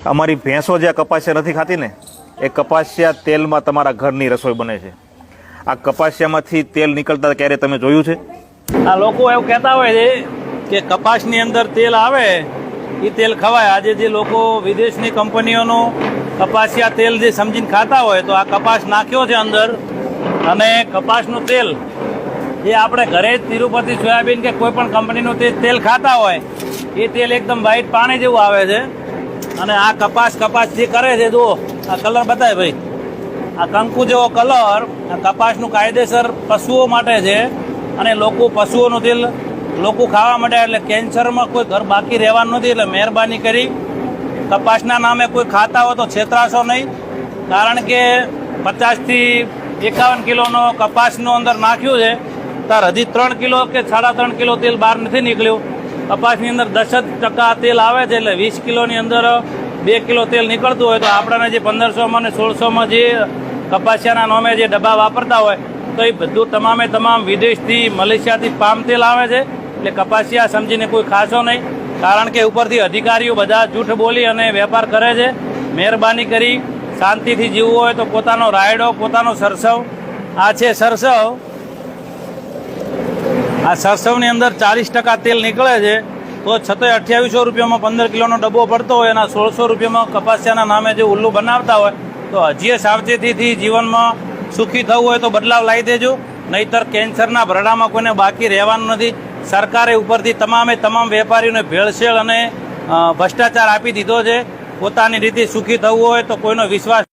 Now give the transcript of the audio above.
અમારી ભેંસો જે આ કપાસિયા નથી ખાતી ને, એ કપાસિયા તેલમાં તમારા ઘરની રસોઈ બને છે. આ કપાસિયામાંથી તેલ નીકળતા ક્યારે તમે જોયું છે? આ લોકો એવું કહેતા હોય છે કે કપાસની અંદર તેલ આવે એ તેલ ખવાય. આજે જે લોકો વિદેશની કંપનીઓનું કપાસિયા તેલ જે સમજીને ખાતા હોય, તો આ કપાસ નાખ્યો છે અંદર, અને કપાસનું તેલ એ આપણે ઘરે જ તિરુપતિ સોયાબીન કે કોઈ પણ કંપનીનું તેલ ખાતા હોય, એ તેલ એકદમ વ્હાઈટ પાણી જેવું આવે છે. અને આ કપાસ જે કરે છે, જુઓ આ કલર બતાય ભાઈ, આ કંકુ જેવો કલર. આ કપાસનું કાયદેસર પશુઓ માટે છે, અને પશુઓનું તેલ લોકો ખાવા માંડ્યા, એટલે કેન્સરમાં કોઈ ઘર બાકી રહેવાનું નથી. એટલે મહેરબાની કરી કપાસના નામે કોઈ ખાતા હોય તો છેતરાશો નહીં, કારણ કે 50 થી 51 કિલોનો કપાસનો અંદર નાખ્યું છે, તાર હજી 3 કિલો કે 3.5 કિલો તેલ બહાર નથી નીકળ્યું. કપાસની અંદર 10% તેલ આવે છે, એટલે 20 કિલોની અંદર 2 કિલો તેલ નીકળતું હોય, તો આપણને જે 1500માં અને 1600માં જે કપાસિયાના નામે જે ડબ્બા વાપરતા હોય, તો એ બધું તમામ વિદેશથી, મલેશિયાથી પામ તેલ આવે છે. એટલે કપાસિયા સમજીને કોઈ ખાશો નહીં, કારણ કે ઉપરથી અધિકારીઓ બધા જૂઠ બોલી અને વેપાર કરે છે. મહેરબાની કરી શાંતિથી જીવવું હોય તો પોતાનો રાયડો, પોતાનો સરસવ. આ છે સરસવ. આ સરસવની અંદર 40% તેલ નીકળે છે, તો છતાંય 2800 રૂપિયામાં 15 કિલોનો ડબ્બો પડતો હોય, એના 1600 રૂપિયામાં કપાસિયાના નામે જે ઉલ્લુ બનાવતા હોય, તો હજી સાવચેતીથી જીવનમાં સુખી થવું હોય તો બદલાવ લાવી દેજો, નહીતર કેન્સરના ભરડામાં કોઈને બાકી રહેવાનું નથી. સરકારે ઉપરથી તમામ વેપારીઓને ભેળસેળ અને ભ્રષ્ટાચાર આપી દીધો છે. પોતાની રીતે સુખી થવું હોય તો કોઈનો વિશ્વાસ